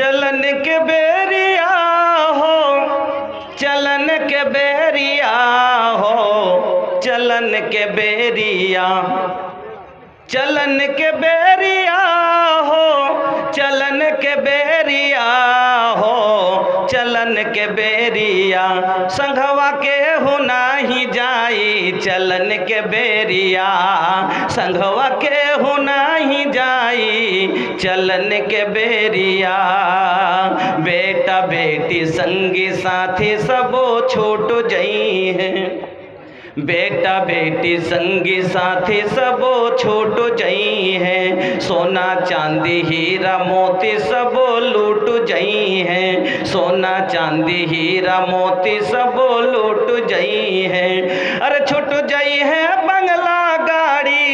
चलन के बेरिया हो, चलन के बेरिया हो, चलन के बेरिया, चलन के बेरिया हो, चलन के बेरिया हो, चलन के बेरिया, संघवा के हो नाही जाई चलन के बेरिया, संघवा के हो नाही जाई चलन के बेरिया। बेटा बेटी संगी साथी सबो छूट जई हैं, बेटा बेटी संगी साथी सबो छूट जई हैं, सोना चांदी हीरा मोती सबो लूट जई हैं, सोना चांदी हीरा मोती सबो लूट जई हैं। अरे छूट जई है बंगला गाड़ी,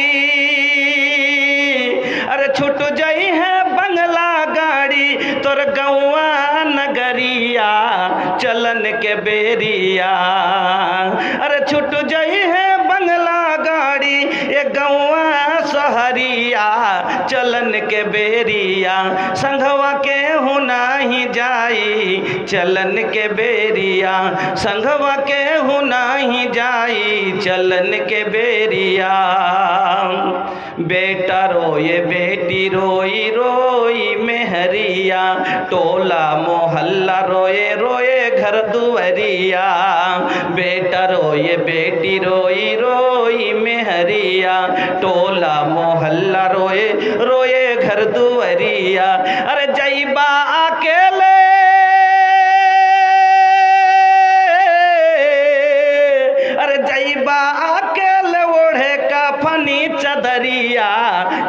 अरे छूट जई है बंगला गाड़ी, तोर गौआ नगरिया चलन के बेरिया। अरे छूट जई है बंगला गाड़ी, ये गौआ सहरिया चलन के बेरिया, संघवा के हो नाही जाई चलन के बेरिया, संघवा के हो नाही जाई चलन के बेरिया। बेटा रोए बेटी रोई रोई मेहरिया, टोला मोहल्ला रोए रोए घर दुआरिया, बेटा रोए बेटी रोई रोई मेहरिया, टोला मोहल्ला रोए रोए घर दुआरिया। अरे जईबा अकेले, अरे जईबा अकेले ओढ़े कफनी चदरिया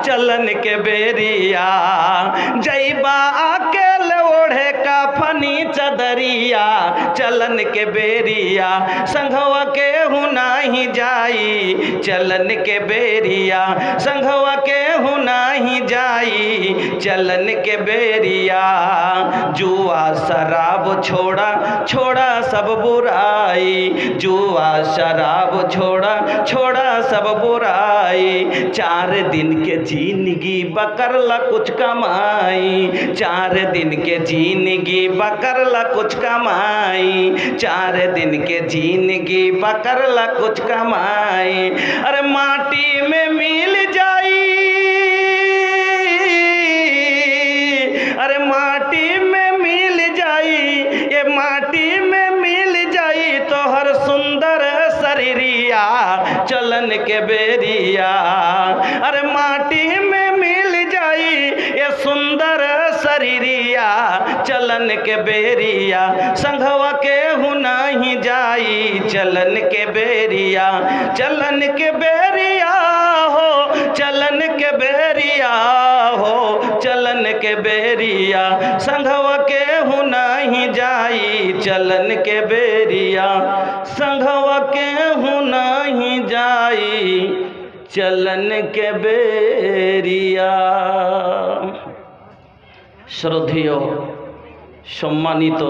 चलन के बेरिया, जईबा अकेले ओढ़े कफनी चदरिया चलन के बेरिया, संघवा के हूँ नाही जाई चलन के बेरिया, संघवा के हूँ नाही जाई चलन के बेरिया। जुआ शराब छोड़ा छोड़ा सब बुराई, जुआ शराब छोड़ा छोड़ा सब बुराई, 4 दिन के जिंदगी बकरला कुछ कमाई, 4 दिन के जिंदगी बकरला कुछ कमाई, 4 दिन के जिंदगी बकरला कुछ कमाई। अरे माटी में मिल जाई, अरे माटी में मिल जाई, ये माटी में मिल जाई तो हर सुंदर शरीरिया चलन के बेरिया। अरे माटी में मिल जाई ये सुंदर शरीरिया चलन के बेरिया, संघवा के हूँ नाही जाई चलन के बेरिया, चलन के बेरिया हो, चलन के बेरिया हो, चलन के बेरिया, संघवा के हूँ नाही जाई चलन के बेरिया, संघवा के हूँ नाही जाई चलन के बेरिया। শ্রদ্ধেয় সম্মানিত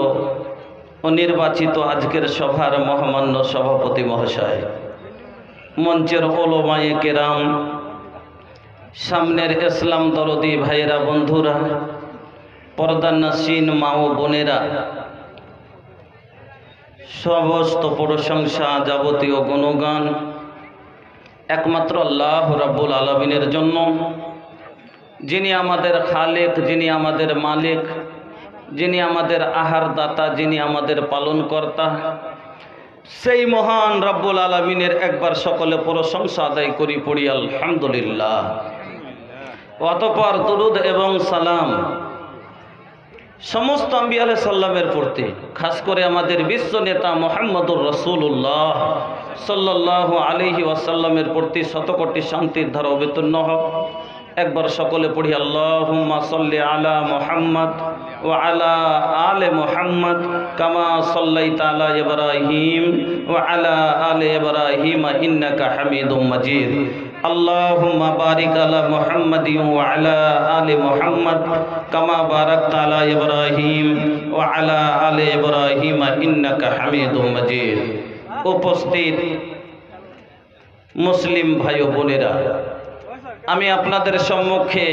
ও নির্বাচিত আজকের সভার মহামান্য সভাপতি মহাশয়, মঞ্চের ওলামায়ে কেরাম, সামনের ইসলাম দরদি ভাইয়েরা বন্ধুরা, পর্দার নাসিন মা ও বোনেরা, সমস্ত প্রশংসা যাবতীয় গুণগান একমাত্র আল্লাহ রাব্বুল আলামিনের জন্য, যিনি আমাদের খালেক, যিনি আমাদের মালিক, যিনি আমাদের আহার দাতা, যিনি আমাদের পালনকর্তা, সেই মহান রব্বুল আলামিনের একবার সকলে প্রশংসা আদায় করি, পড়ি আলহামদুলিল্লাহ। অতঃপর দুরুদ এবং সালাম সমস্ত আম্বিয়া আলাইহিস সালামের প্রতি, খাস করে আমাদের বিশ্ব নেতা মুহাম্মদুর রাসূলুল্লাহ সাল্লাল্লাহু আলাইহি ওয়াসাল্লামের প্রতি শতকোটি শান্তির ধারা অবতীর্ণ হোক। একবার সকলে পড়ি আল্লাহুম্মা সাল্লি আলা মুহাম্মদ ওয়া আলা আলে মুহাম্মদ কামা সাল্লাইতা আলা ইব্রাহিম ওয়া আলা আলে ইব্রাহিম ইন্নাকা হামিদুম মাজিদ। আল্লাহুম্মা বারিক আলা মুহাম্মাদিন ওয়া আলা আলি মুহাম্মদ কামা বারাকতা আলা ইব্রাহিম ওয়া আলা আলি ইব্রাহিম ইন্নাকা হামিদুম মাজিদ। উপস্থিত মুসলিম ভাই ও বোনেরা, আমি আপনাদের সম্মুখে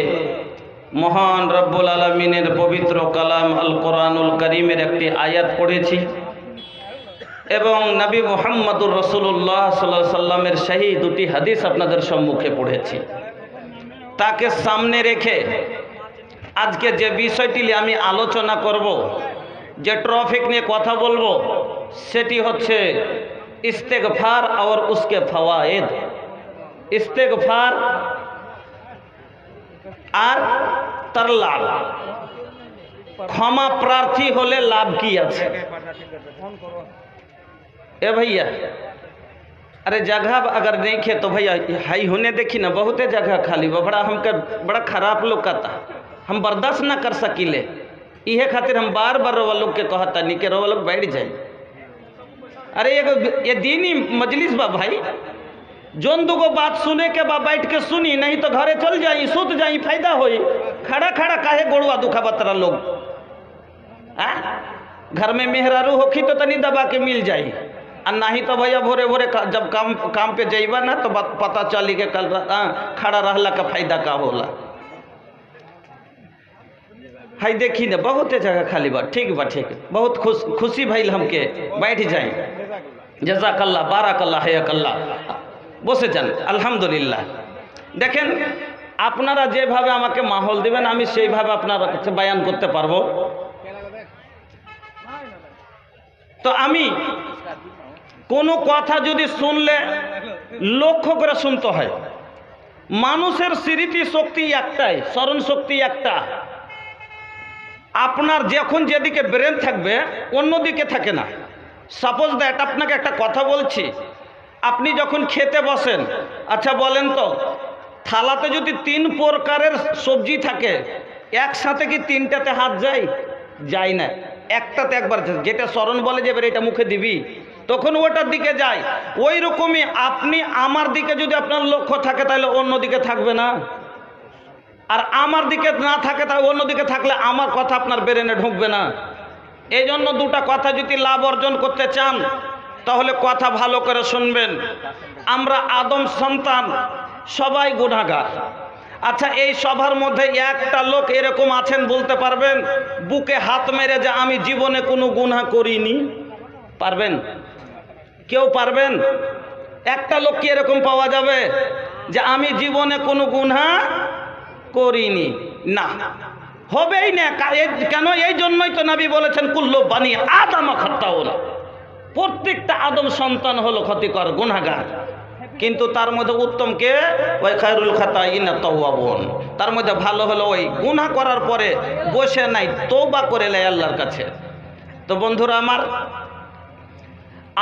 মহান রব্বুল আলামিনের পবিত্র কালাম আল কোরআনুল কারীমের একটি আয়াত পড়েছি এবং নবী মুহাম্মদুর রাসূলুল্লাহ সাল্লাল্লাহু আলাইহি সাল্লামের সহিহ দুটি হাদিস আপনাদের সম্মুখে পড়েছি। তাকে সামনে রেখে আজকে যে বিষয়টি নিয়ে আমি আলোচনা করব, যে টপিক নিয়ে কথা বলবো, সেটি হচ্ছে ইস্তেগফার और उसके फवाइद। ইস্তেগফার আর তার লাভ, ক্ষমা প্রার্থী হলে লাভ কি আছে। ए भैया, अरे जगह अगर नहीं खे तो भैया हाई होने देखी ना, बहुते जगह खाली बा, बड़ा खराब लोग कहता, हम बर्दाश्त ना कर सकीले। इहे खातिर हम बार बार रोवा लोग के कहता नहीं के रोवा लोग बैठ जाए। अरे ये दीनी मजलिस बा भाई, जोन दुगो बात सुने के बा बैठ के सुनी, नहीं तो घरे चल जाई, सुत जाई, फायदा होई। खड़ा खड़ा काहे गोड़वा दुखा बतरा लोग। घर में मेहरारू होखी तो तनी दबा के मिल जाई, और नहीं तो भैया भोरे भोरे जब काम पे जाइबा ना तो पता चली के कल खड़ा रहला का फायदा का होला। हाई देखी ना बहुत जगह खाली बा, ठीक बा, ठीक, बहुत खुशी भइल हमके, बैठ जाए। जज़ाकल्लाह, बाराकल्लाह, हयाकल्लाह, বসে যান। আলহামদুলিল্লাহ। দেখেন, আপনারা যেভাবে আমাকে মাহল দিবেন আমি সেইভাবে আপনার কাছে বয়ান করতে পারবো। তো আমি কোনো কথা যদি শুনলে লক্ষ্য করে শুনতে হয়। মানুষের স্মৃতি শক্তি একটাই, স্মরণ শক্তি একটা। আপনার যখন যেদিকে ব্রেন থাকবে অন্যদিকে থাকে না। সাপোজ দ্যাট আপনাকে একটা কথা বলছি, আপনি যখন খেতে বসেন, আচ্ছা বলেন তো থালাতে যদি 3 প্রকারের সবজি থাকে, একসাথে কি 3টাতে হাত যায়? যায় না, একটাতে একবার, যেটা স্মরণ বলে যে এটা মুখে দিবি, তখন ওটার দিকে যায়। ওই রকমই আপনি আমার দিকে যদি আপনার লক্ষ্য থাকে তাহলে অন্যদিকে থাকবে না, আর আমার দিকে না থাকে তাহলে অন্যদিকে থাকলে আমার কথা আপনার ব্রেনে ঢুকবে না। এই জন্য দুটা কথা যদি লাভ অর্জন করতে চান তাহলে কথা ভালো করে শুনবেন। আমরা আদম সন্তান, সবাই গুনাহগার। আচ্ছা, এই সবার মধ্যে একটা লোক এরকম আছেন বলতে পারবেন বুকে হাত মেরে যে আমি জীবনে কোনো গুনাহ করিনি? পারবেন? কেউ পারবেন? একটা লোক কি এরকম পাওয়া যাবে যে আমি জীবনে কোনো গুনাহ করিনি? না, হবেই না। কেন? এই জন্যই তো নবী বলেছেন কুল্লু বানি আদম খাত্তাউন, প্রত্যেকটা আদম সন্তান হলো ক্ষতিকর, গুনাহগার। কিন্তু তার মধ্যে উত্তম কে? ওই খায়রুল খাতাইনা তাওয়াবুন, তার মধ্যে ভালো হলো ওই গুনাহ করার পরে বসে নাই, তওবা করে নেয় আল্লাহর কাছে। তো বন্ধুরা আমার,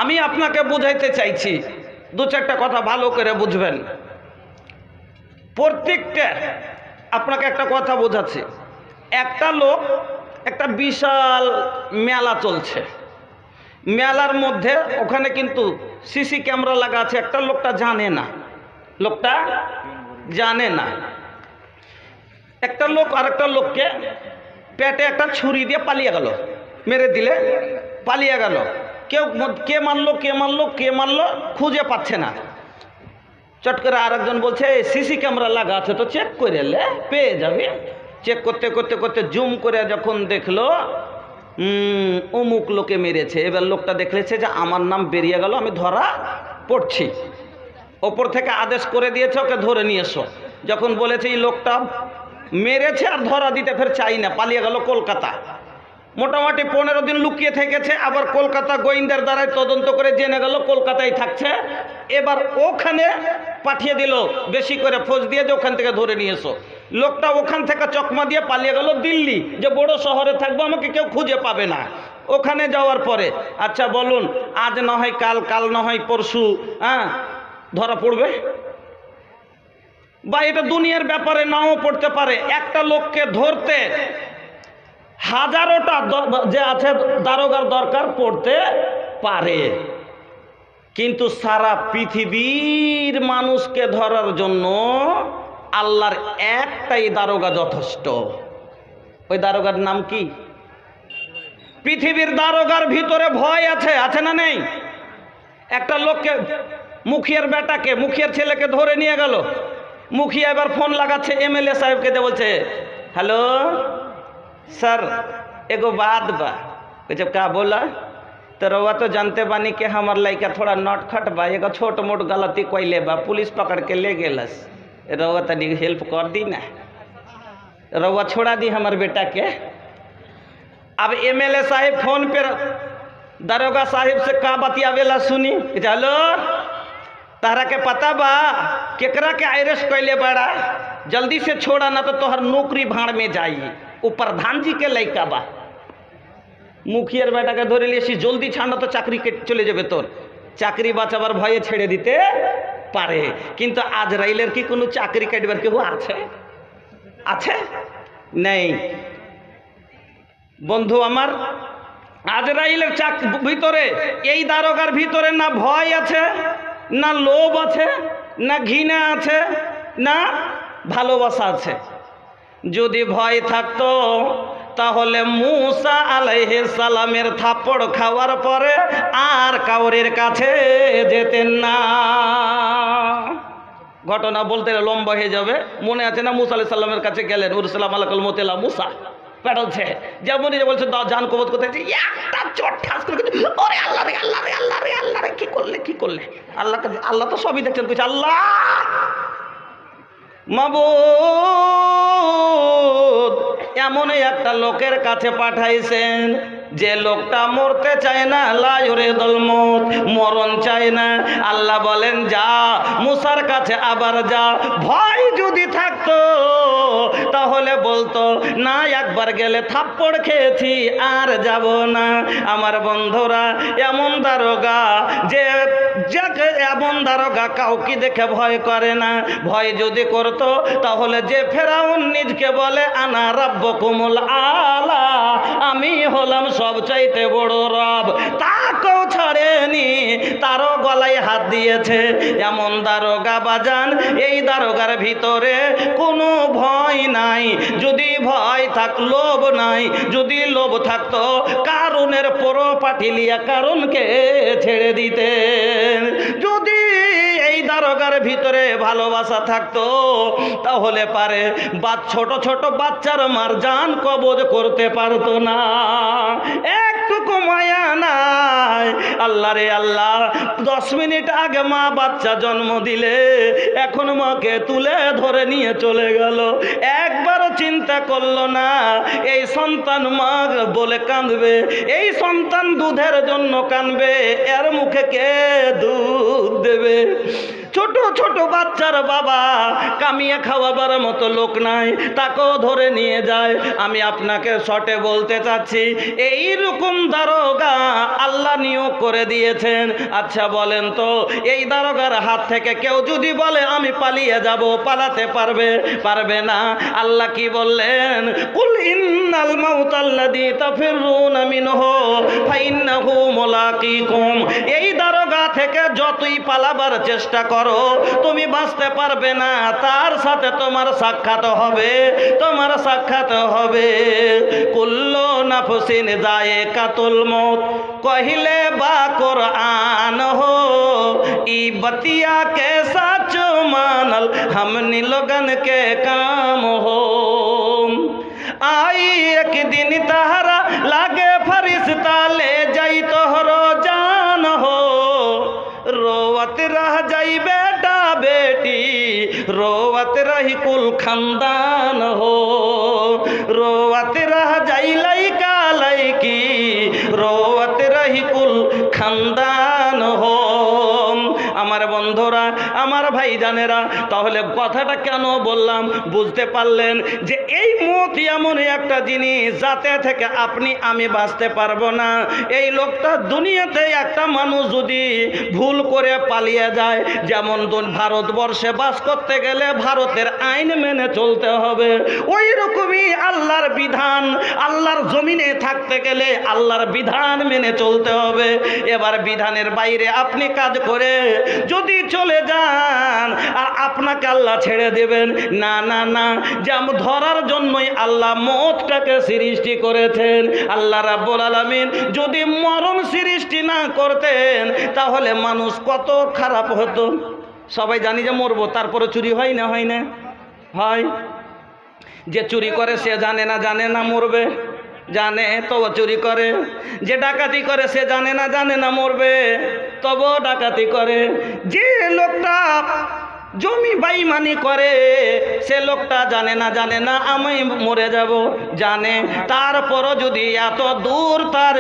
আমি আপনাকে বুঝাইতে চাইছি, 2-4টা কথা ভালো করে বুঝবেন। প্রত্যেকটা আপনাকে একটা কথা বোঝাচ্ছি। একটা লোক, একটা বিশাল মেলা চলছে, মেলার মধ্যে ওখানে কিন্তু সিসি ক্যামেরা লাগা আছে। একটা লোকটা জানে না, লোকটা জানে না। একটা লোক আরেকটা লোককে পেটে একটা ছুরি দিয়ে পালিয়ে গেল, মেরে দিলে পালিয়ে গেল। কে মারলো কে মারলো কে মারলো খুঁজে পাচ্ছে না। চট করে আরেকজন বলছে সিসি ক্যামেরা লাগা আছে তো চেক করে লে, পেয়ে যাবে। চেক করতে করতে করতে জুম করে যখন দেখলো অমুক লোকে মেরেছে, এবার লোকটা দেখলেছে যে আমার নাম বেরিয়ে গেল, আমি ধরা পড়ছি। ওপর থেকে আদেশ করে দিয়েছে ওকে ধরে নিয়ে এসো। যখন বলেছে এই লোকটা মেরেছে আর ধরা দিতে ফের চাই না, পালিয়ে গেল কলকাতা। মোটামুটি 15 দিন লুকিয়ে থেকেছে, আবার কলকাতা গোয়েন্দার দ্বারাই তদন্ত করে জেনে গেল কলকাতায় থাকছে। এবার ওখানে পাঠিয়ে দিল বেশি করে ফৌজ দিয়ে যে ওখান থেকে ধরে নিয়ে এসো। লোকটা ওখান থেকে চকমা দিয়ে পালিয়ে গেল দিল্লি, যে বড় শহরে থাকবো, আমাকে কেউ খুঁজে পাবে না। ওখানে যাওয়ার পরে আচ্ছা বলুন, আজ না হয় কাল, কাল না হয় পরশু, ধরা পড়বে? বা এটা দুনিয়ার ব্যাপারে নাও পড়তে পারে। একটা লোককে ধরতে হাজারোটা যে আছে দারোগার দরকার পড়তে পারে, কিন্তু সারা পৃথিবীর মানুষকে ধরার জন্য আল্লাহর একটাই দারোগা যথেষ্ট। ওই দারোগার নাম কি? পৃথিবীর দারোগার ভিতরে ভয় আছে, আছে না নেই? একটা লোককে, মুখিয়ার বেটাকে, মুখিয়ার ছেলেকে ধরে নিয়ে গেল। মুখিয়া এবার ফোন লাগাচ্ছে এমএলএ সাহেবকে, বলছে हेलो सर एगो बात बा। जब का बोला तो रउआ तो जानते बानी कि हमार लड़का थोड़ा नटखट बा, एगो छोट मोट गलती कैले बा, पुलिस पकड़ के ले गेलस। रउआ तनी हेल्प कर दी ना, रउआ छोड़ा दी हमार बेटा के। अब एमएलए साहिब फोन पे दरोगा साहिब से का बतियावेला सुनी। हेलो तहरा के पता बा केकरा के अरेस्ट कैले बड़ा, जल्दी से छोड़ा ना तो तोहर नौकरी भाड़ में जाई। वो प्रधान जी के लड़का बा, मुखियार बेटा के धरे लिएছি, जल्दी ছাড় তো চাকরি চলে যাবে তোর। চাকরি বাঁচাবার ভয়ে ছেড়ে দিতে পারে, কিন্তু আজরাইলের কি কোনো চাকরি কাটবার কেউ আছে? আছে নেই বন্ধু আমার। আজরাইলের ভিতরে এই দারোগার ভিতরে না ভয় আছে, না লোভ আছে, না ঘৃণা আছে, না ভালোবাসা আছে। যদি ভয় থাকতো তাহলে মুসা আলাইহিস সালামের থাপ্পড় খাওয়ার পরে আর কাউরের কাছে যেতেন না। ঘটনা বলতে লম্বা হয়ে যাবে। মনে আছে না মুসা আলাইহিস সালামের কাছে গেলেন, উরসালাম আলাকাল মোতেলা মুসা পেটালছে, যেমনই যে বলছে জান কবজ করতে একটা চট ঠাস করে, ওরে আল্লাহ রে আল্লাহ রে আল্লাহ রে আল্লাহ রে, কি করলে কি করলে। আল্লাহ তো সবই দেখছেন, কইছে আল্লাহ মাবুদ এমন একটা লোকের কাছে পাঠাইছেন যে লোকটা মরতে চায় না, লা ইউরিদুল মউত, মরণ চায় না। আল্লাহ বলেন যা মুসার কাছে আবার যা। ভয় যদি থাকতো তাহলে বলতো না, একবার গেলে থাপ্পড় খেয়েছি আর যাব না। আমার বন্ধুরা এমন দারোগা যে এমন দারোগা কাউকে দেখে ভয় করে না। ভয় যদি করতো তাহলে যে ফেরাউন নিজকে বলে আনা রাব্বুকুমুল আলা, আমি হলাম সবচাইতে বড় রব, তাকেও ছাড়েনি, তারও গলায় হাত দিয়েছে। এমন দারোগা বাজান, এই দারোগার ভিতরে কোনো ভয় নাই। যদি ভয় থাক, লোভ নাই। যদি লোভ থাকতো কারুনের প্রপার্টি লিয়া কারুনকে ছেড়ে দিতেন। যদি এই দারোগার ভিতরে ভালোবাসা থাকতো তাহলে পারে ছোট ছোট বাচ্চার মার জান কবজ করতে পারতো না। একটুকু মায়া নাই। আল্লাহ রে আল্লাহ, 10 মিনিট আগে মা বাচ্চা জন্ম দিলে এখন মাকে তুলে ধরে নিয়ে চলে গেল। একবারও চিন্তা করলো না এই সন্তান মা বলে কাঁদবে, এই সন্তান দুধের জন্য কাঁদবে, এর মুখে কে দুধ দেবে। ছোট ছোট বাচ্চার বাবা কামিয়ে খাওয়াবার মতো লোক নাই, তাকেও ধরে নিয়ে যায়। আমি আপনাকে শর্টে বলতে চাচ্ছি, এই রকম দারোগা আল্লাহ নিয়োগ করে দিয়েছেন। আচ্ছা বলেন তো, এই দারোগার হাত থেকে কেউ যদি বলে আমি পালিয়ে যাব, পালাতে পারবে? পারবে না। আল্লাহ কি বললেন? কুল ইন্নাল মাউতাল্লাযী তাফিরুনা মিনহু ফাইন্নাহু মুলাকীকুম। এই দারোগা থেকে যতই পালাবার চেষ্টা করো তুমি বাঁচতে পারবে না, তার সাথে তোমার সাক্ষাৎ হবে, তোমার সাক্ষাৎ হবে। কুল্লু নাফসিন যায়কাতুল মউত কহিলে বা কুরআন हो, ई बतिया के सच मानल हमनी लोगन के काम हो। आई एक दिन तहरा लागे फरिश्ता ले जाई तोहरो जान हो। रोवत रह जाई बेटा बेटी, रोवत रही कुल खानदान हो। रोवत रह जाई लइका लइकी, रोवत रही कुल खानदान हो। আমার বন্ধুরা, আমার ভাইজানেরা, তাহলে কথাটা কেন বললাম বুঝতে পারলেন যে এই মত এমন একটা জিনিস যাতে থেকে আপনি আমি বাঁচতে পারবো না। এই লোকটা দুনিয়াতে একটা মানুষ যদি ভুল করে পালিয়ে যায়, যেমন ভারতবর্ষে বাস করতে গেলে ভারতের আইন মেনে চলতে হবে, ওই রকমই আল্লাহর বিধান, আল্লাহর জমিনে থাকতে গেলে আল্লাহর বিধান মেনে চলতে হবে। এবার বিধানের বাইরে আপনি কাজ করে যদি চলে যান আর আপনাকে আল্লাহ ছেড়ে দেবেন, না না না, যেমন ধরার জন্যই আল্লাহ মওতটাকে সৃষ্টি করেছেন। আল্লাহ রাব্বুল আলামিন যদি মরণ সৃষ্টি না করতেন তাহলে মানুষ কত খারাপ হতো। সবাই জানি যে মরবো, তারপরে চুরি হয় না, হয় না? হয়। যে চুরি করে সে জানে না মরবে, জানে তবু চুরি করে। যে ডাকাতি করে সে জানে না মরবে, তবু ডাকাতি করে। যে লোকটা জমি বেঈমানি করে সে লোকটা জানে না আমি মরে যাব, জানে। তারপরও যদি এত দূর তার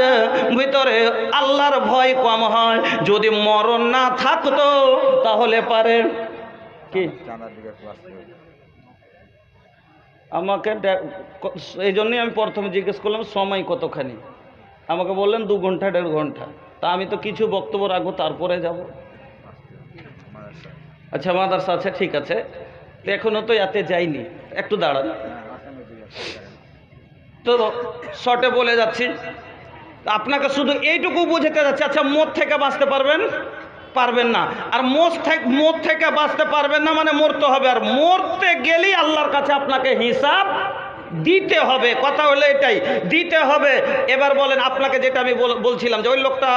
ভিতরে আল্লাহর ভয় কম হয়, যদি মরণ না থাকতো তাহলে পারে কি আমাকে এই জন্যই আমি প্রথমে জিজ্ঞেস করলাম সময় কতখানি। আমাকে বললেন 2 ঘন্টা 1.5 ঘন্টা। তা আমি তো কিছু বক্তব্য রাখবো, তারপরে যাব। আচ্ছা মাদ্রাসা আছে, ঠিক আছে। এখনো তো এতে যাইনি, একটু দাঁড়ান। তো শর্টে বলে যাচ্ছি, আপনাকে শুধু এইটুকু বুঝাতে যাচ্ছি। আচ্ছা, মদ থেকে বাঁচতে পারবেন না। আর মদ থেকে বাঁচতে পারবেন না মানে মরতে হবে। আর মরতে গেলেই আল্লাহর কাছে আপনাকে হিসাব দিতে হবে। কথা হলো এটাই, দিতে হবে। এবার বলেন, আপনাকে যেটা আমি বলছিলাম যে ওই লোকটা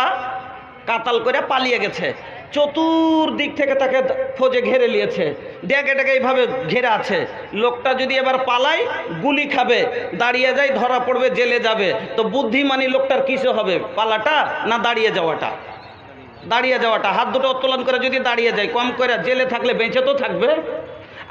কাতাল করে পালিয়ে গেছে, চতুর্দিক থেকে তাকে ফৌজে ঘেরে নিয়েছে, ডেকে এইভাবে ঘেরে আছে। লোকটা যদি এবার পালায়, গুলি খাবে, দাঁড়িয়ে যায়, ধরা পড়বে, জেলে যাবে। তো বুদ্ধিমানী লোকটার কিসে হবে, পালাটা না দাঁড়িয়ে যাওয়াটা? দাঁড়িয়ে যাওয়াটা। হাত দুটো উত্তোলন করে যদি দাঁড়িয়ে যায়, কম করে জেলে থাকলে বেঁচে তো থাকবে।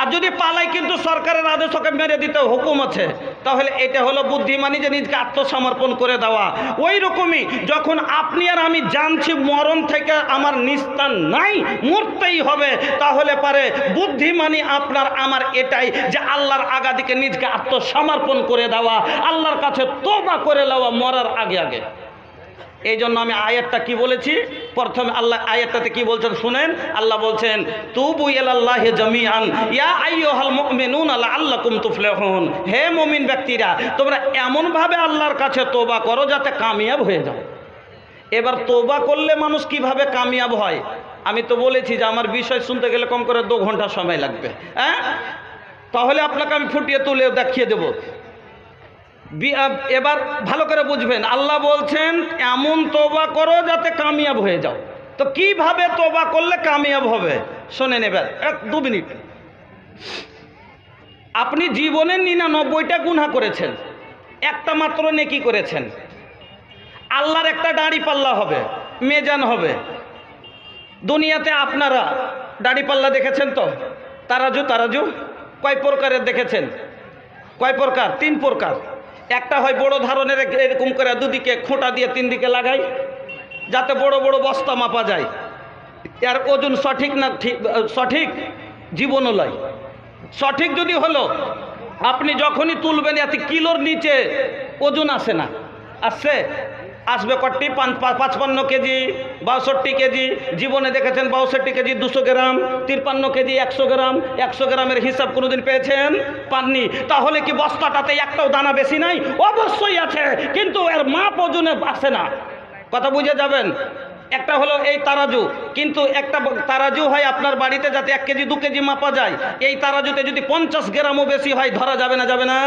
আর যদি পালাই কিন্তু সরকারের আদেশ ওকে মেরে দিতে হুকুম আছে, তাহলে এটা হলো বুদ্ধিমানী, যে নিজকে আত্মসমর্পণ করে দেওয়া। ওই রকমই যখন আপনি আর আমি জানছি মরণ থেকে আমার নিস্তার নাই, মরতেই হবে, তাহলে পারে বুদ্ধিমানী আপনার আমার এটাই যে আল্লাহর আগাদিকে নিজকে আত্মসমর্পণ করে দেওয়া, আল্লাহর কাছে তওবা করে নেওয়া মরার আগে আগে। এই জন্য আমি আয়াতটা কি বলেছি, প্রথমে আল্লাহ আয়াতটাতে কি বলছেন শুনেন। আল্লাহ বলছেন, তুবু ইলাল্লাহি জামিআন ইয়া আইয়ুহাল মুমিনুনা লাআল্লাকুম তুফলিহুন। হে মুমিন ব্যক্তিরা, তোমরা এমনভাবে আল্লাহর কাছে তওবা করো যাতে কামিয়াব হয়ে যাও। এবার তওবা করলে মানুষ কিভাবে কামিয়াব হয়? আমি তো বলেছি যে আমার বিষয় শুনতে গেলে কম করে 2 ঘন্টা সময় লাগবে। হ্যাঁ, তাহলে আপনাকে আমি ফুটিয়ে তুলে দেখিয়ে দেব। এবার ভালো করে বুঝবেন, আল্লাহ বলছেন এমন তওবা করো যাতে কামিয়াব হয়ে যাও। তো কিভাবে তওবা করলে কামিয়াব হবে শোনেন। এবার 2 মিনিট। আপনি জীবনে 99টা গুনাহ করেছেন, একটা মাত্র নেকি করেছেন। আল্লাহর একটা দাড়ি পাল্লা হবে, মেজান হবে। দুনিয়াতে আপনারা দাড়ি পাল্লা দেখেছেন তো? তারাজু কয় প্রকারের দেখেছেন? কয় প্রকার? 3 প্রকার। একটা হয় বড় ধরনের, এরকম করে দুদিকে খোঁটা দিয়ে 3 দিকে লাগাই, যাতে বড় বড় বস্তা মাপা যায়। এর ওজন সঠিক না সঠিক জীবনও লয়। সঠিক যদি হলো, আপনি যখনই তুলবেন এতে কিলোর নিচে ওজন আসে না। আসবে কটি 55 কেজি, 62 কেজি। জীবনে দেখেছেন 62 কেজি 200 গ্রাম, 53 কেজি 100 গ্রাম। 100 গ্রামের হিসাব কোনোদিন পেয়েছেন? পাননি। তাহলে কি বস্তাটাতে একটাও দানা বেশি নাই? অবশ্যই আছে, কিন্তু এর মাপ ওজনে আসে না। কথা বুঝে যাবেন। একটা হলো এই তারাজু, কিন্তু একটা তারাজু হয় আপনার বাড়িতে যাতে 1 কেজি 2 কেজি মাপা যায়। এই তারাজুতে যদি 50 গ্রামও বেশি হয়, ধরা যাবে না? যাবে না?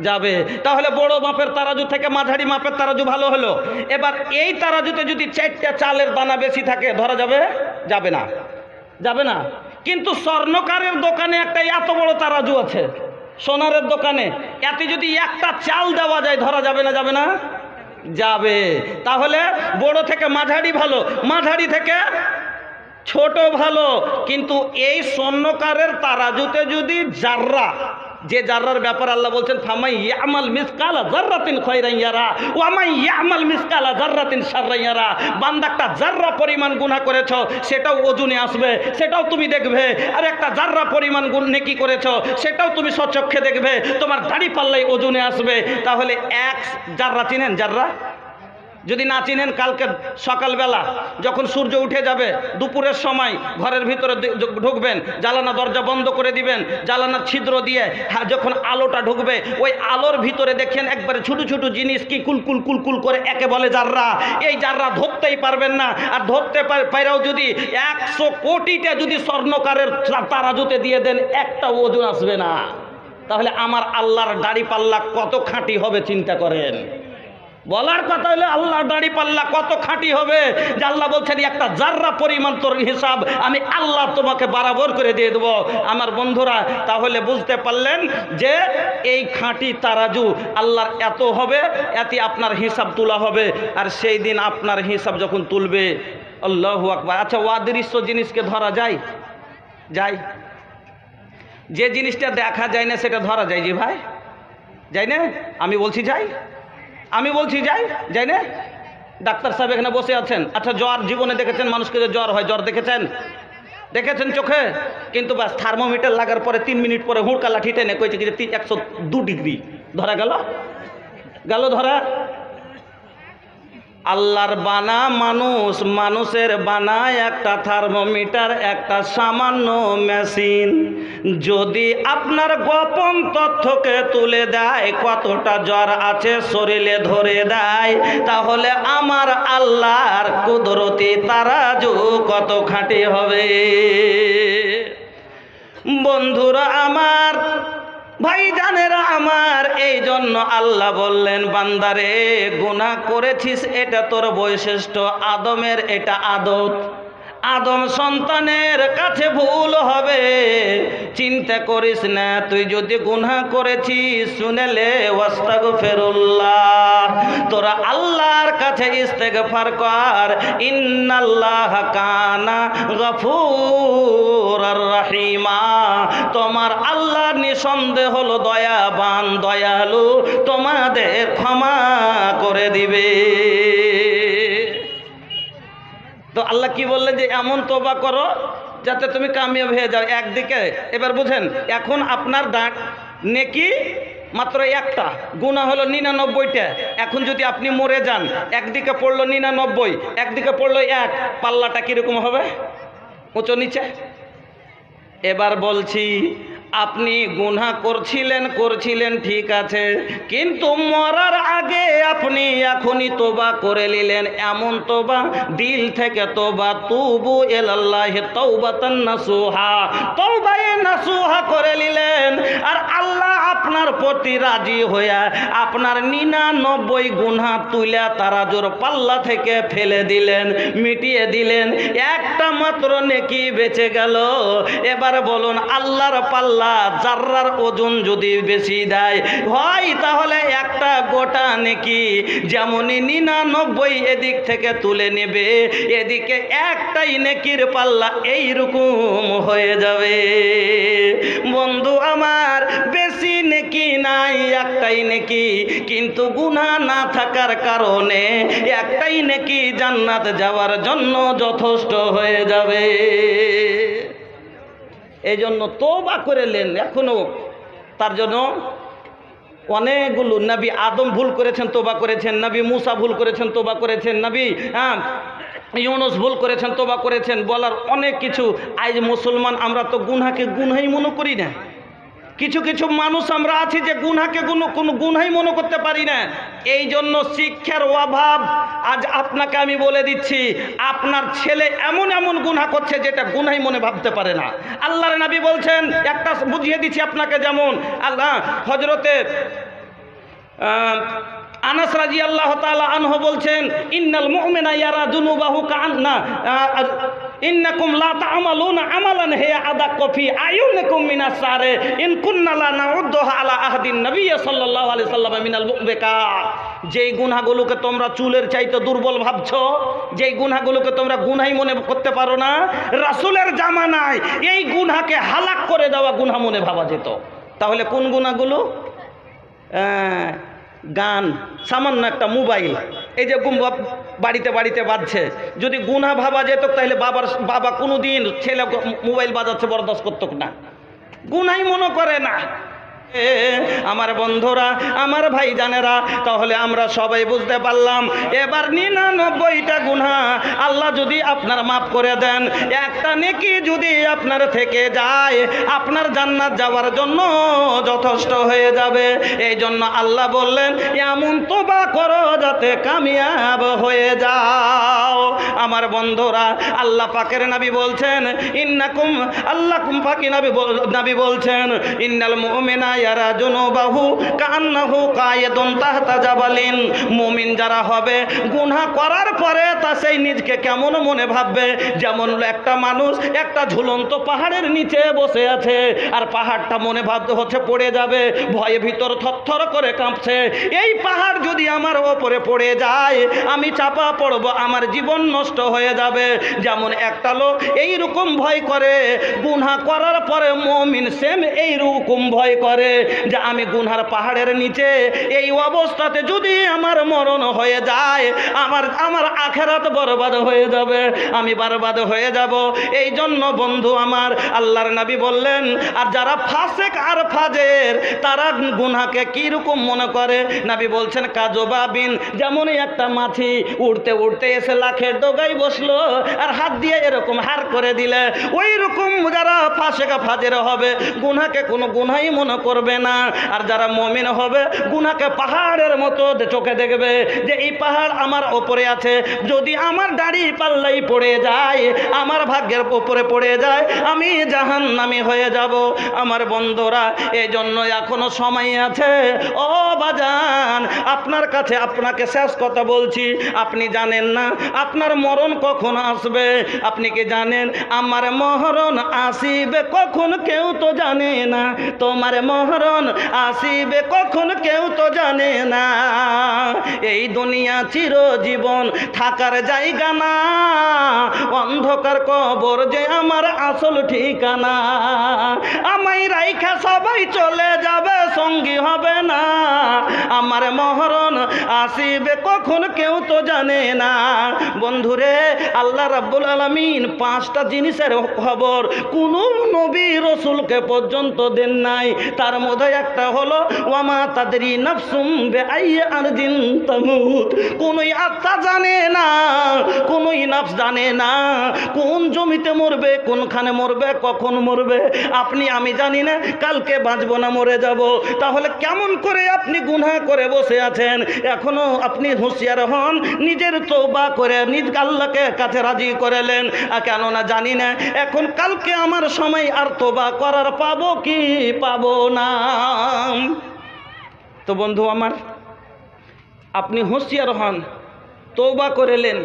যাবে। তাহলে বড় মাপের তারাজু থেকে মাঝারি মাপের তারাজু ভালো হলো। এবার এই তারাজুতে যদি 4টা চালের দানা বেশি থাকে, ধরা যাবে? যাবে না? যাবে না। কিন্তু স্বর্ণকারের দোকানে একটা এত বড় তারাজু আছে, সোনারের দোকানে, এতে যদি একটা চাল দেওয়া যায়, ধরা যাবে না? যাবে না? যাবে। তাহলে বড় থেকে মাঝারি ভালো, মাঝারি থেকে ছোট ভালো। কিন্তু এই স্বর্ণকারের তারাজুতে যদি জাররা, যে জাররার ব্যাপার আল্লাহ বলছেন ফামাই ইয়ামাল মিসকালা যাররাতিন খায়রান ইয়ারা ওয়া মান ইয়ামাল মিসকালা যাররাতিন শাররান ইয়ারা। বান্দা একটা জাররা পরিমাণ গুনাহ করেছো, সেটাও ওজনে আসবে, সেটাও তুমি দেখবে। আর একটা জাররা পরিমাণ নেকি করেছো, সেটাও তুমি সচক্ষে দেখবে, তোমার দাড়ি পাল্লাই ওজনে আসবে। তাহলে 1 জাররা চিনেন? জাররা যদি না চিনেন, কালকে সকালবেলা যখন সূর্য উঠে যাবে, দুপুরের সময় ঘরের ভিতরে ঢুকবেন, জানালা দরজা বন্ধ করে দিবেন, জানালার ছিদ্র দিয়ে যখন আলোটা ঢুকবে, ওই আলোর ভিতরে দেখেন একবারে ছোট ছোট জিনিস কি কুলকুল কুলকুল করে, একে বলে জাররা। এই জাররা ধরতেই পারবেন না। আর ধরতে পারেও যদি 100 কোটিটা যদি স্বর্ণকারের তারাজুতে দিয়ে দেন, একটা ওজন আসবে না। তাহলে আমার আল্লাহর দাড়ি পাল্লা কত খাঁটি হবে চিন্তা করেন। বলার কথা হলো আল্লাহ দাড়ি পাল্লা কত খাঁটি হবে যে আল্লাহ বলছেন একটা জাররা পরিমাণ তোর হিসাব আমি আল্লাহ তোমাকে বরাবর করে দিয়ে দেবো। আমার বন্ধুরা, তাহলে বুঝতে পারলেন যে এই খাঁটি তারাজু আল্লাহর এত হবে, এতে আপনার হিসাব তোলা হবে। আর সেই দিন আপনার হিসাব যখন তুলবে, আল্লাহু আকবার। আচ্ছা, অদৃশ্য জিনিসকে ধরা যায়? যায়। যে জিনিসটা দেখা যায় না সেটা ধরা যায় জি ভাই? যায় না? আমি বলছি যাই, আমি বলছি যাই না? ডাক্তার সাহেব এখানে বসে আছেন। আচ্ছা, জ্বর জীবনে দেখেছেন মানুষকে যে জ্বর হয়? জ্বর দেখেছেন চোখে? কিন্তু বাস থার্মোমিটার লাগার পরে 3 মিনিট পরে হুড়কা লাঠি টেনে কইছে কি যে 102 ডিগ্রি ধরা গেল ধরা। আল্লাহর বানা মানুষ, মানুষের বানায় একটা থার্মোমিটার, একটা সামান্য মেশিন। যদি আপনার গোপন তথ্যকে তুলে দেয়, কতটা জ্বর আছে শরীরে ধরে দেয়, তাহলে আমার আল্লাহর কুদরতি তারাজু কত খাঁটি হবে। বন্ধুরা আমার, ভাইজানেরা আমার, এই জন্য আল্লাহ বললেন, বান্দারে গুনাহ করেছিস এটা তোর বৈশিষ্ট্য, আদমের এটা আদত। আদম সন্তানের কাছে ভুল হবে, চিন্তা করিস না। তুই যদি গুনাহ করেছিস শুনেলে ওয়াস্তাগফিরুল্লাহ, তোরা আল্লাহর কাছে ইস্তেগফার কর। ইন্নাল্লাহ কানা গফুরুর রহিমা, তোমার আল্লাহ নিঃসন্দেহ হলো দয়াবান, দয়ালু, তোমাদের ক্ষমা করে দিবে। তো আল্লাহ কি বললেন যে এমন তওবা করো যাতে তুমি কামিয়াব হয়ে যাও। একদিকে এবার বুঝেন, এখন আপনার নেকি মাত্র একটা, গুনাহ হলো 99টা। এখন যদি আপনি মরে যান, একদিকে পড়লো 99, একদিকে পড়লো 1, পাল্লাটা কিরকম হবে? উঁচু নিচে। এবার বলছি, আপনি গুনাহ করছিলেন ঠিক আছে, কিন্তু মরার আগে আপনি এখনই তোবা করে নিলেন। এমন তোবা, দিল থেকে তোবা, তুবু ইলাল্লাহি তাওবাতান নাসুহা, তওবায়ে নাসুহা করে নিলেন। আর আল্লাহ আপনার প্রতি রাজি হইয়া আপনার 99 গুনাহ তুইলা তারাজুর পাল্লা থেকে ফেলে দিলেন, মিটিয়ে দিলেন। একটা মাত্র নেকি বেঁচে গেল। এবার বলুন, আল্লাহর পাল্লা জাররার ওজন যদি বেশি দেয় হয়, তাহলে একটা গোটা নেকি যেমনই 99 এদিক থেকে তুলে নেবে, এদিকে একটাই নেকির পাল্লা এইরকম হয়ে যাবে। বন্ধু আমার, বেশি নেকি নাই, একটাই নেকি, কিন্তু গুনাহ না থাকার কারণে একটাই নেকি জান্নাত যাওয়ার জন্য যথেষ্ট হয়ে যাবে। এই জন্য তওবা করলেন। এখনো তার জন্য অনেকগুলো নবী, আদম ভুল করেছেন, তওবা করেছেন। নবী মুসা ভুল করেছেন, তওবা করেছেন। নবী ইউনুস ভুল করেছেন, তওবা করেছেন। বলার অনেক কিছু। আজ মুসলমান আমরা তো গুনাহকে গুনাহই মনে করি না। কিছু কিছু মানুষ আমরা আছি যে গুনাহকে কোনো গুনাহই মনে করতে পারি না। এই জন্য শিক্ষার অভাব। আজ আপনাকে আমি বলে দিচ্ছি, আপনার ছেলে এমন এমন গুনাহ করছে যেটা গুনাহই মনে ভাবতে পারে না। আল্লাহর নবী বলছেন, একটা বুঝিয়ে দিচ্ছি আপনাকে, যেমন আল্লাহ হযরতে আনাস রাদিয়াল্লাহু তাআলা আনহু বলছেন, ইন্নাল মুমিনা ইয়ারা যুনুবাহু কাআন্না ইন্নাকুম লা তা'মালুনা আমালান হিয়া আদাক্কু ফি আয়ুনিকুম মিনাস সারে ইন কুন্না লা নাউদ্দুহা আলা আহদিন নবী সাল্লাল্লাহু আলাইহি সাল্লাম মিনাল মুবিকা। যেই গুনাহগুলোকে তোমরা চুলের চাইতে দুর্বল ভাবছো, যেই গুনাহগুলোকে তোমরা গুনাহই মনে করতে পারো না, রাসূলের জামানায় এই গুনাহকে হালাক করে দেওয়া গুনাহ মনে ভাবা যেত। তাহলে কোন গুনাহগুলো? গান, সামান্য একটা মোবাইল, এই যে বাড়িতে বাড়িতে বাজছে, যদি গুনাহ ভাবা যেত তাহলে বাবা কোনোদিন ছেলে মোবাইল বাজাচ্ছে বরদাস্ত করত না, গুনাহই মনে করে না। আমার বন্ধুরা, আমার ভাইজানেরা, তাহলে আমরা সবাই বুঝতে পারলাম। এবার 99টা গুনাহ আল্লাহ যদি আপনার মাফ করে দেন, একটা নেকি যদি আপনার থেকে যায়, আপনার জান্নাত যাওয়ার জন্য যথেষ্ট হয়ে যাবে। এই জন্য আল্লাহ বললেন, এমন তওবা করো যাতে কামিয়াব হয়ে যাও। আমার বন্ধুরা, আল্লাহ পাকের নবী বলছেন, ইন্নাকুম, আল্লাহ পাকি নবী বলছেন, ইন্নাল মুমিনা ইয়ারা যুনুবাহু কান্নাহু কায়েদুন তাহতা জাবালিন। মুমিন যারা হবে, গুনাহ করার পরে তা সেই নিজকে কেমন মনে ভাববে, যেমন একটা মানুষ একটা ঝুলন্ত পাহাড়ের নিচে বসে আছে, আর পাহাড়টা মনে ভাবতে হচ্ছে পড়ে যাবে, ভয়ে ভিতর থরথর করে কাঁপছে। এই পাহাড় যদি আমার ওপরে পড়ে যায়, আমি চাপা পড়ব, আমার জীবন নষ্ট হয়ে যাবে। যেমন একটা লোক এইরকম ভয় করে, গুনাহ করার পরে মুমিন সেম এইরকম ভয় করে যে আমি গুনার পাহাড়ের নিচে এই অবস্থাতে যদি আমার মরণ হয়ে যায়, আমার আখিরাত বরবাদ হয়ে যাবে, আমি বরবাদ হয়ে যাব। এই জন্য বন্ধু আমার, আল্লাহর নবী বললেন, আর যারা ফাসেক আর ফাজের তারা গুনাহকে কিরকম মনে করে, নবী বলছেন কাজবাবিন, যেমন একটা মাছি উড়তে উড়তে এসে লাখের ডগায় বসলো আর হাত দিয়ে এরকম হার করে দিলে, ওই রকম যারা ফাসেক ফাজের হবে গুনাহকে কোনো গুনাহই মনে করবে না। আর যারা মুমিন হবে গুনাহকে পাহাড়ের মতো চোখে দেখবে যে এই পাহাড় আমার ওপরে আছে, যদি আমার দাড়ি পাল্লাই পড়ে যায়, আমার ভাগ্যের ওপরে পড়ে যায়, আমি জাহান্নামী হয়ে যাব। আমার বন্ধুরা, এই জন্য এখনো সময় আছে। ও বাজান, আপনার কাছে আপনাকে শেষ কথা বলছি, আপনি জানেন না আপনার মরণ কখন আসবে? আপনি কি জানেন আমার মরণ আসিবে কখন? কেউ তো জানে না। তোমার মরণ আসিবে কখন? কেউ তো জানে না। এই দুনিয়া চিরজীবন থাকার জায়গা না, অন্ধকার কবর যে আমার আসল ঠিকানা। আমায় রাইখা সবাই চলে যাবে, সঙ্গী হবে না। আমার মরণ আসিবে কখন? কেউ তো জানে না। বন্ধুরে, আল্লাহ রাব্বুল আলামিন 5টা জিনিসের খবর কোন নবী রসুলকে পর্যন্ত দেন নাই। তার মধ্যে একটা হলো ওয়ামা তাদরি নাফসুম বিআইয়ি আরদিন তামুত। কোনই আত্মা জানে না, কোনই নাফস জানে না কোন জমিতে মরবে, কোনখানে মরবে, কখন মরবে। আপনি আমি জানি না কালকে বাঁচবো না মরে যাব। তাহলে কেমন করে আপনি গুনাহ করে বসে আছেন? এখনো আপনি হুঁশিয়ার হন, নিজের তওবা করে নিজ আল্লাহকে কাছে রাজি করেলেন। কেননা জানি না এখন কালকে আমার সময় আর তওবা করার পাবো কি পাবো না। তো বন্ধু আমার, আপনি হুঁশিয়ার হন, তওবা করেলেন।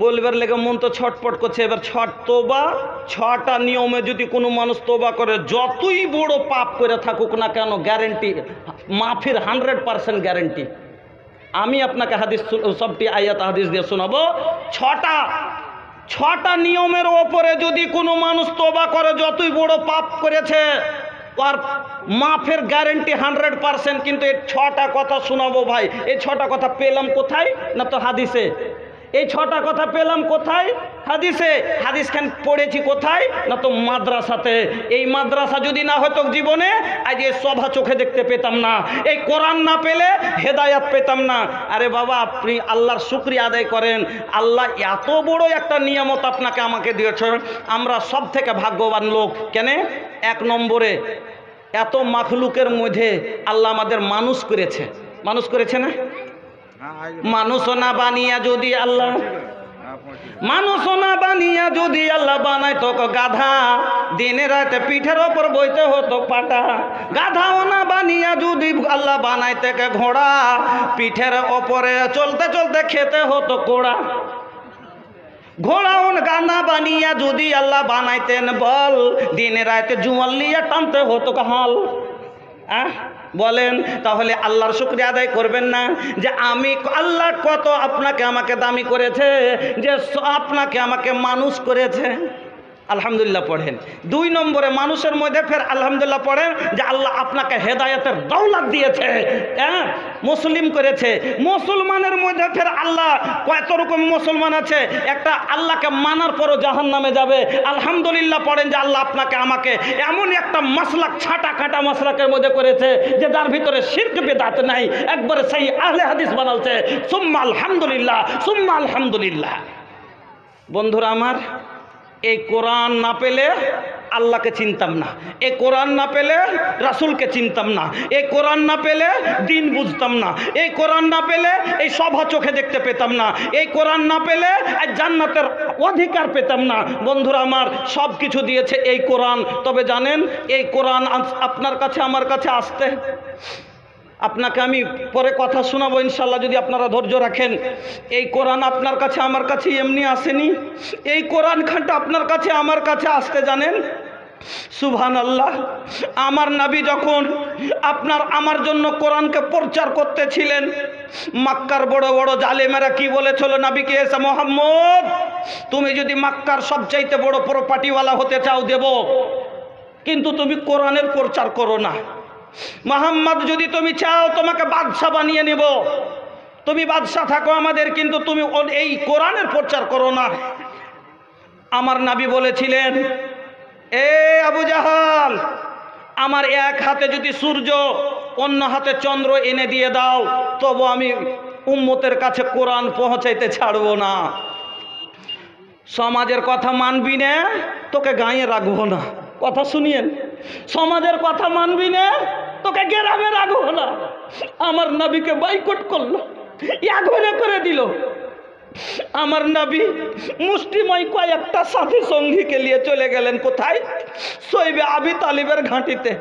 বলবার লেগে মন তো ছটপট করছে। এবার তওবা 6টা নিয়মে যদি কোনো মানুষ তওবা করে, যতই বড় পাপ করে থাকুক না কেন, গ্যারেন্টি মাফির 100% গ্যারেন্টি। আমি আপনাকে হাদিস, সবটি আয়াত হাদিস দিয়ে শোনাবো। 6টা নিয়মের ওপরে যদি কোনো মানুষ তওবা করে, যতই বড় পাপ করেছে, আর মাফের গ্যারেন্টি 100%। কিন্তু এই 6টা কথা শোনাবো ভাই। এই 6টা কথা পেলাম কোথায়? না তো হাদিসে। এই 6টা কথা পেলাম কোথায়? হাদিসে। হাদিসখান পড়েছি কোথায়? না তো মাদ্রাসাতে। এই মাদ্রাসা যদি না হতো জীবনে আজ এই সভা চোখে দেখতে পেতাম না, এই কোরআন না পেলে হেদায়াত পেতাম না। আরে বাবা, আপনি আল্লাহর শুকরিয়া আদায় করেন। আল্লাহ এত বড় একটা নিয়ামত আপনাকে আমাকে দিয়েছে। আমরা সব থেকে ভাগ্যবান লোক। কেন? 1 নম্বরে, এত মাখলুকের মধ্যে আল্লাহ আমাদের মানুষ করেছে। মানুষ করেছে না? মানুষ না বানিয়া যদি আল্লাহ, মানুষ না বানিয়া যদি আল্লাহ বানায় তো গাধা, দিনে রাতে পিঠের ওপর বইতে হতো পাটা। গাধাও না বানিয়া যদি আল্লাহ বানায় থেকে ঘোড়া, পিঠের ওপরে চলতে চলতে খেতে হতো কোড়া। ঘোড়াও গানা বানিয়া যদি আল্লাহ বানাইতেন বল, দিনে রাতে জুয়াল নিয়ে টানতে হতো হাল। বলেন, তাহলে আল্লাহর শুকরিয়া আদায় করবেন না যে আমি আল্লাহ কত আপনাকে আমাকে দামি করেছে, যে আপনাকে আমাকে মানুষ করেছে। আলহামদুলিল্লাহ পড়েন। 2 নম্বরে মানুষের মধ্যে ফের আলহামদুলিল্লাহ পড়েন যে আল্লাহ আপনাকে হেদায়েতের দৌলত দিয়েছে, মুসলিম করেছে। মুসলমানের মধ্যে ফের আল্লাহ কত রকম মুসলমান আছে, একটা আল্লাহকে মানার পরও জাহান্নামে যাবে। আলহামদুলিল্লাহ পড়েন যে আল্লাহ আপনাকে আমাকে এমন একটা মাসলাক, ছাটা কাটা মাসলাকের মধ্যে করেছে যে যার ভিতরে শিরক বিদআত নাই, একবারে সেই আহলে হাদিস বানালছে। সুম্মা আলহামদুলিল্লাহ, সুম্মা আলহামদুলিল্লাহ। বন্ধুরা আমার, এই কোরআন না পেলে আল্লাহকে চিনতাম না, এই কোরআন না পেলে রাসূলকে চিনতাম না, এই কোরআন না পেলে দিন বুঝতাম না, এই কোরআন না পেলে এই সভা চোখে দেখতে পেতাম না, এই কোরআন না পেলে এই জান্নাতের অধিকার পেতাম না। বন্ধুরা আমার, সব কিছু দিয়েছে এই কোরআন। তবে জানেন, এই কোরআন আপনার কাছে আমার কাছে আসতে আপনাকে আমি পরে কথা শোনাবো ইনশাল্লাহ, যদি আপনারা ধৈর্য রাখেন। এই কোরআন আপনার কাছে আমার কাছে এমনি আসেনি। এই কোরআন খানটা আপনার কাছে আমার কাছে আসতে জানেন সুবহানাল্লাহ। আমার নবী যখন আমার জন্য কোরআনকে প্রচার করতেছিলেন, মক্কার বড় বড় জালেমেরা কি বলেছিল নবীকে, এসে মোহাম্মদ তুমি যদি মক্কার সবচাইতে বড় প্রপার্টিওয়ালা হতে চাও দেব, কিন্তু তুমি কোরআনের প্রচার করো না। মোহাম্মদ যদি তুমি চাও তোমাকে বাদশা বানিয়ে নেব, তুমি বাদশা থাকো আমাদের, কিন্তু তুমি এই কোরআনের প্রচার করো না। আমার নবী বলেছিলেন, এ আবু জাহাল, আমার এক হাতে যদি সূর্য অন্য হাতে চন্দ্র এনে দিয়ে দাও, তবু আমি উম্মতের কাছে কোরআন পৌঁছাইতে ছাড়বো না। সমাজের কথা মানবি না, তোকে গাঁয়ে রাখবো না। কথা শুনিয়েন, সমাজের কথা মানবি না, তোকে গ্রামে রাখবো না। আমার নবীকে বাইকট করলো, এক করে দিল। আমার নবী মুষ্টিময় কয়েকটা সাথী সঙ্গীকে নিয়ে চলে গেলেন কোথায়? সইবে আবি তালিবের ঘাঁটিতে।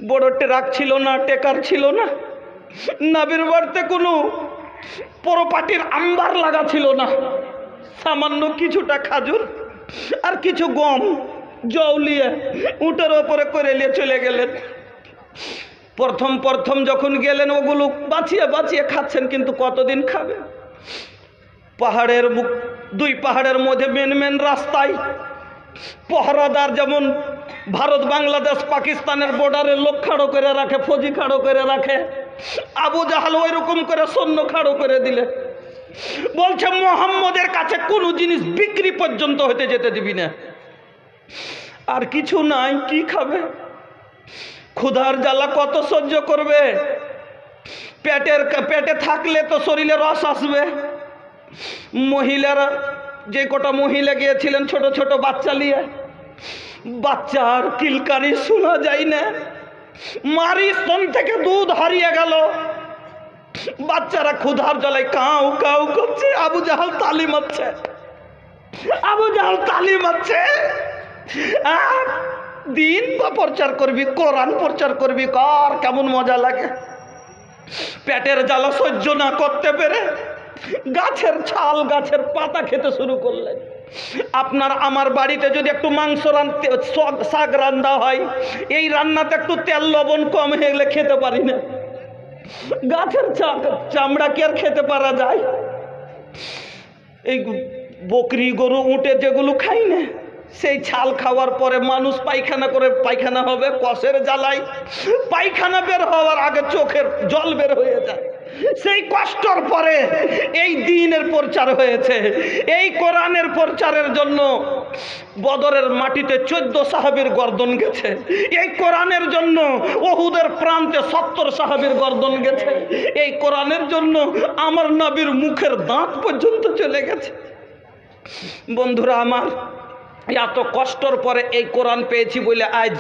বড় ট্রাক ছিল না, টেকার ছিল না, নবীর বাড়িতে কোনো প্রপার্টির আম্বার লাগা ছিল না। সামান্য কিছুটা খাজুর আর কিছু গম জৌলিয়ে উটের ওপরে করে নিয়ে চলে গেলেন। প্রথম যখন গেলেন ওগুলো বাঁচিয়ে বাঁচিয়ে খাচ্ছেন, কিন্তু কতদিন খাবে? পাহাড়ের দুই পাহাড়ের মধ্যে মেন রাস্তায় পহরাদার, যেমন ভারত বাংলাদেশ পাকিস্তানের বর্ডারে লোক খাড়ো করে রাখে, ফৌজি খাড়ো করে রাখে, আবু জাহাল ওই রকম করে সৈন্য খাড়ো করে দিলে। বলছে মুহাম্মদের কাছে কোনো জিনিস বিক্রি পর্যন্ত হতে যেতে দিবি না। আর কিছু নাই, কি খাবে? ক্ষুধার জ্বালা কত সহ্য করবে? পেটে থাকলে তো শরীরে রস আসবে। মহিলারা, যে কটা মহিলা গিয়েছিলেন ছোট ছোট বাচ্চা নিয়ে, বাচ্চার কিলকারি শোনা যায় না, মারি স্তন থেকে দুধ হারিয়ে গেল, বাচ্চারা ক্ষুধার জ্বালায় কাউ কাউ করছে। আবু জাহাল তালিম হচ্ছে, আবু জাহাল তালিম হচ্ছে। দিন বা প্রচার করবি, কোরআন প্রচার করবি, কার কেমন মজা লাগে। পেটের জ্বালা সহ্য না করতে পেরে গাছের ছাল, গাছের পাতা খেতে শুরু করলেন। আপনার আমার বাড়িতে যদি একটু মাংস শাক রান্না হয়, এই রান্নাতে একটু তেল লবণ কম হয়ে গেলে খেতে পারি না। গাছের চামড়া কি আর খেতে পারা যায়? এই বকরি গরু উটে যেগুলো খাই না, সেই ছাল খাওয়ার পরে মানুষ পায়খানা করে, পায়খানা হবে কষের জ্বালায়, পায়খানা বের হওয়ার আগে চোখের জল বের হয়ে যায়। সেই কষ্টর পরে এই দ্বীনের প্রচার হয়েছে। এই কোরআনের প্রচারের জন্য বদরের মাটিতে 14 সাহাবীর গর্দন গেছে। এই কোরআনের জন্য উহুদের প্রান্তে 70 সাহাবীর গর্দন গেছে। এই কোরআনের জন্য আমার নবীর মুখের দাঁত পর্যন্ত চলে গেছে। বন্ধুরা আমার, এত কষ্টর পরে এই কোরআন পেয়েছি বলে আজ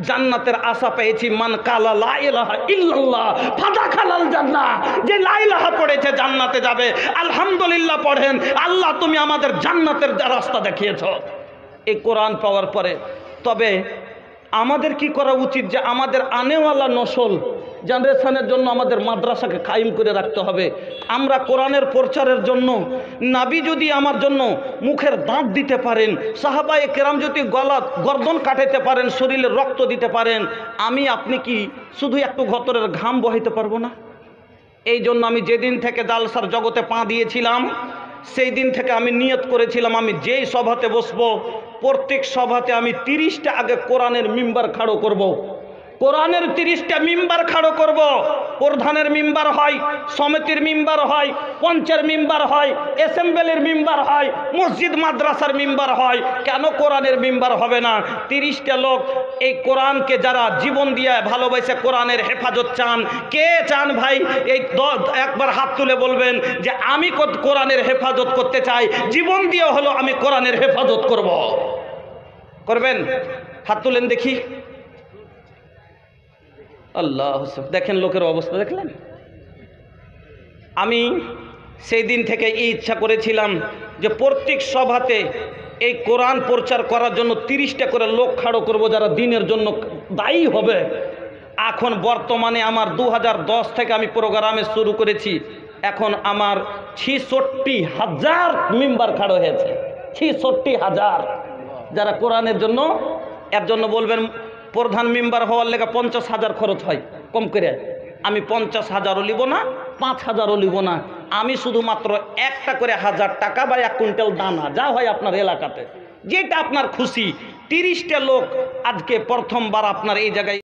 জান্নাতের আশা পেয়েছি। মান কালা লা ইলাহা ইল্লাল্লাহ ফাদাখালাল জান্নাহ, যে লা ইলাহা পড়েছে জান্নাতে যাবে। আলহামদুলিল্লাহ পড়েন, আল্লাহ তুমি আমাদের জান্নাতের রাস্তা দেখিয়েছো এই কোরআন পাওয়ার পরে। তবে আমাদের কি করা উচিত, যে আমাদের আনেওয়ালা নসল জেনারেশনের জন্য আমাদের মাদ্রাসাকে কায়েম করে রাখতে হবে। আমরা কোরআনের প্রচারের জন্য, নবী যদি আমার জন্য মুখের দাঁত দিতে পারেন, সাহাবায়ে কেরাম যদি গর্দন কাটাতে পারেন, শরীরে রক্ত দিতে পারেন, আমি আপনি কি শুধু একটু গতরের ঘাম বহাইতে পারবো না? এই জন্য আমি যেদিন থেকে জালসার জগতে পা দিয়েছিলাম, সেই দিন থেকে আমি নিয়ত করেছিলাম, আমি যেই সভাতে বসবো প্রত্যেক সভাতে আমি 30টা আগে কোরআনের মিম্বার খাড়ো করব। কোরআনের 30টা মিম্বার খাড়ো করব। প্রধানের মিম্বার হয়, সমিতির মিম্বার হয়, পঞ্চের মিম্বার হয়, অ্যাসেম্বলির মিম্বার হয়, মসজিদ মাদ্রাসার মিম্বার হয়। কেন কোরআনের মিম্বার হবে না? 30টা লোক এই কোরআনকে যারা জীবন দিয়ে ভালোবাসে কোরআনের হেফাজত চান। কে চান ভাই? এই একবার হাত তুলে বলবেন যে আমি কোরআনের হেফাজত করতে চাই, জীবন দিয়ে হলো আমি কোরআনের হেফাজত করব। করবেন? হাত তুলেন দেখি। আল্লাহ, দেখেন লোকের অবস্থা দেখলেন। আমি সেই দিন থেকে ইচ্ছা করেছিলাম যে প্রত্যেক সভাতে এই কোরআন প্রচার করার জন্য 30টা করে লোক খাড়ো করব, যারা দিনের জন্য দায়ী হবে। এখন বর্তমানে আমার 2010 থেকে আমি প্রোগ্রামে শুরু করেছি, এখন আমার 66,000 মেম্বার খাড়ো হয়েছে। 66,000 যারা কোরআনের জন্য, এর জন্য বলবেন প্রধান মেম্বার হওয়ার লেগে 50,000 খরচ হয় কম করে। আমি 50,000ও লিব না, 5,000ও লিব না, আমি শুধুমাত্র একটা করে 1,000 টাকা বা 1 কুইন্টাল দানা, যা হয় আপনার এলাকাতে যেটা আপনার খুশি। 30টা লোক আজকে প্রথমবার আপনার এই জায়গায়